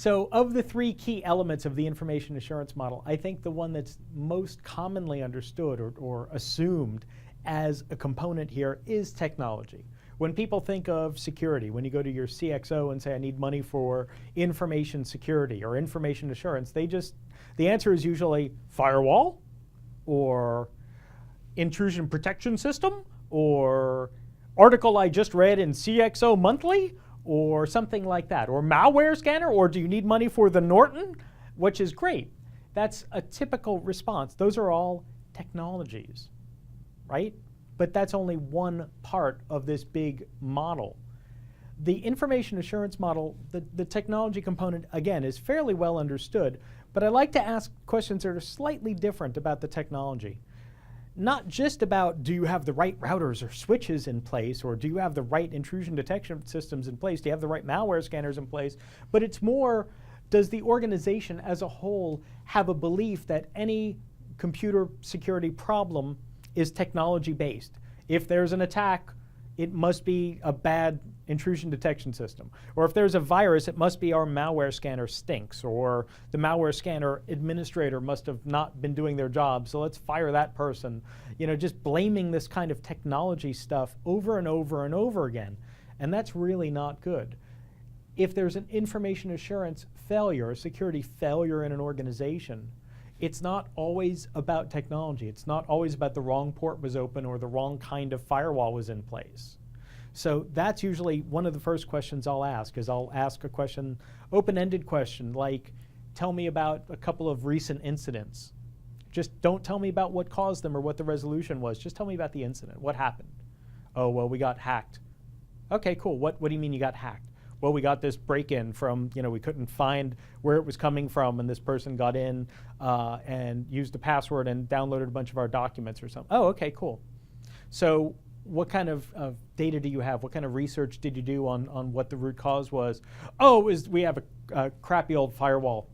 So of the three key elements of the information assurance model, I think the one that's most commonly understood or assumed as a component here is technology. When people think of security, when you go to your CXO and say, I need money for information security or information assurance, the answer is usually firewall or intrusion protection system or article I just read in CXO Monthly or something like that, or malware scanner, or do you need money for the Norton, which is great. That's a typical response. Those are all technologies, right? But that's only one part of this big model. The information assurance model, the technology component, again, is fairly well understood, but I like to ask questions that are slightly different about the technology. Not just about do you have the right routers or switches in place, or do you have the right intrusion detection systems in place, do you have the right malware scanners in place, but it's more, does the organization as a whole have a belief that any computer security problem is technology based? If there's an attack, it must be a bad intrusion detection system. Or if there's a virus, it must be our malware scanner stinks, or the malware scanner administrator must have not been doing their job, so let's fire that person. You know, just blaming this kind of technology stuff over and over and over again. And that's really not good. If there's an information assurance failure, a security failure in an organization, it's not always about technology. It's not always about the wrong port was open or the wrong kind of firewall was in place. So that's usually one of the first questions I'll ask, is I'll ask a question, open-ended question, like, tell me about a couple of recent incidents. Just don't tell me about what caused them or what the resolution was. Just tell me about the incident. What happened? Oh, well, we got hacked. Okay, cool. What do you mean you got hacked? Well, we got this break-in from, we couldn't find where it was coming from, and this person got in and used a password and downloaded a bunch of our documents or something. Oh, okay, cool. So what kind of data do you have? What kind of research did you do on what the root cause was? Oh, we have a crappy old firewall.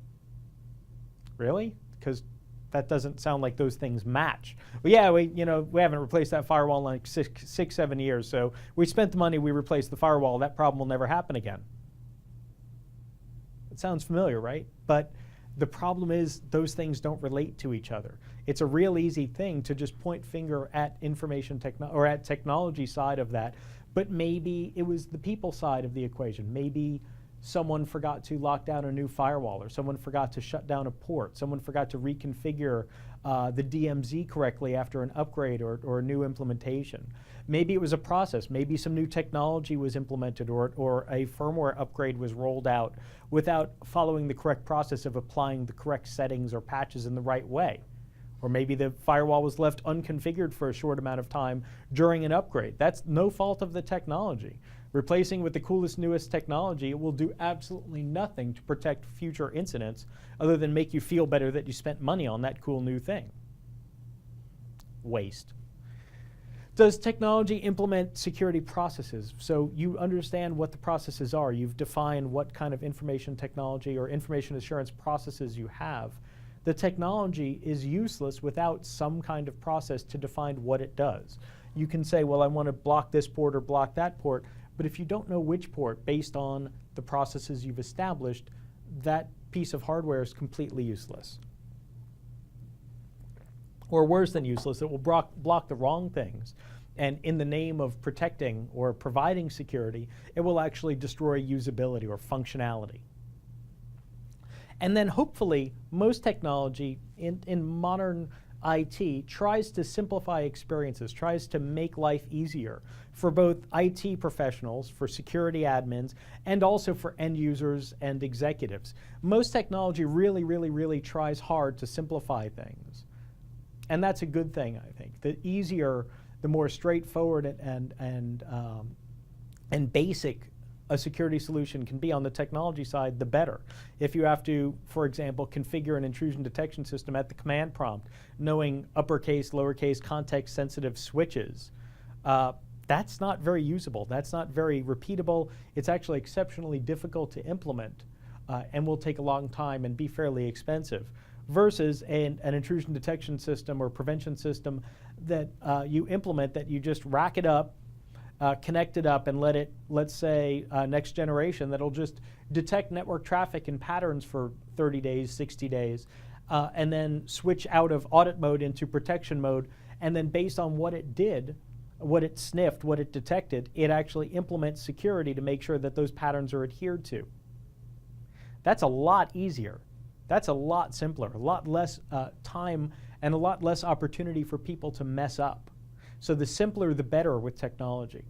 Really? Because that doesn't sound like those things match. Well, yeah, we haven't replaced that firewall in like 7 years, so we spent the money, we replaced the firewall, that problem will never happen again. It sounds familiar, right? But the problem is those things don't relate to each other. It's a real easy thing to just point finger at at technology side of that, but maybe it was the people side of the equation. Maybe someone forgot to lock down a new firewall, or someone forgot to shut down a port, someone forgot to reconfigure the DMZ correctly after an upgrade or a new implementation. Maybe it was a process, maybe some new technology was implemented or a firmware upgrade was rolled out without following the correct process of applying the correct settings or patches in the right way. Or maybe the firewall was left unconfigured for a short amount of time during an upgrade. That's no fault of the technology. Replacing with the coolest, newest technology, it will do absolutely nothing to protect future incidents other than make you feel better that you spent money on that cool new thing. Waste. Does technology implement security processes? So you understand what the processes are. You've defined what kind of information technology or information assurance processes you have. The technology is useless without some kind of process to define what it does. You can say, well, I want to block this port or block that port, but if you don't know which port based on the processes you've established, that piece of hardware is completely useless. Or worse than useless, it will block the wrong things. And in the name of protecting or providing security, it will actually destroy usability or functionality. And then hopefully, most technology in modern IT tries to simplify experiences, tries to make life easier for both IT professionals, for security admins, and also for end users and executives. Most technology really, really, really tries hard to simplify things. And that's a good thing, I think. The easier, the more straightforward and basic a security solution can be on the technology side, the better. If you have to, for example, configure an intrusion detection system at the command prompt, knowing uppercase, lowercase, context-sensitive switches, that's not very usable. That's not very repeatable. It's actually exceptionally difficult to implement and will take a long time and be fairly expensive, versus an intrusion detection system or prevention system that you implement, that you just rack it up, connect it up and let it, let's say, next generation, that'll just detect network traffic and patterns for 30 days, 60 days, and then switch out of audit mode into protection mode, and then based on what it did, what it sniffed, what it detected, it actually implements security to make sure that those patterns are adhered to. That's a lot easier. That's a lot simpler, a lot less time and a lot less opportunity for people to mess up. So the simpler the better with technology.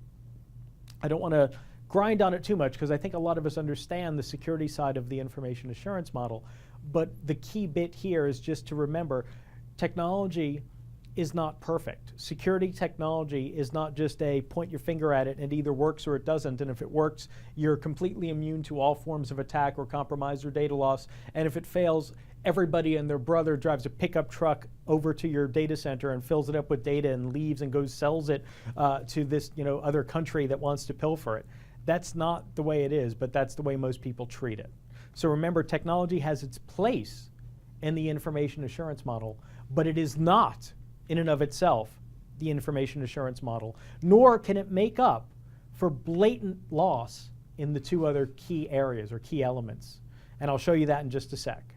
I don't want to grind on it too much because I think a lot of us understand the security side of the information assurance model, but the key bit here is just to remember technology is not perfect. Security technology is not just a point your finger at it and it either works or it doesn't, and if it works, you're completely immune to all forms of attack or compromise or data loss, and if it fails, everybody and their brother drives a pickup truck over to your data center and fills it up with data and leaves and goes sells it to this other country that wants to pilfer it. That's not the way it is, but that's the way most people treat it. So remember, technology has its place in the information assurance model, but it is not in and of itself the information assurance model, nor can it make up for blatant loss in the two other key areas or key elements. And I'll show you that in just a sec.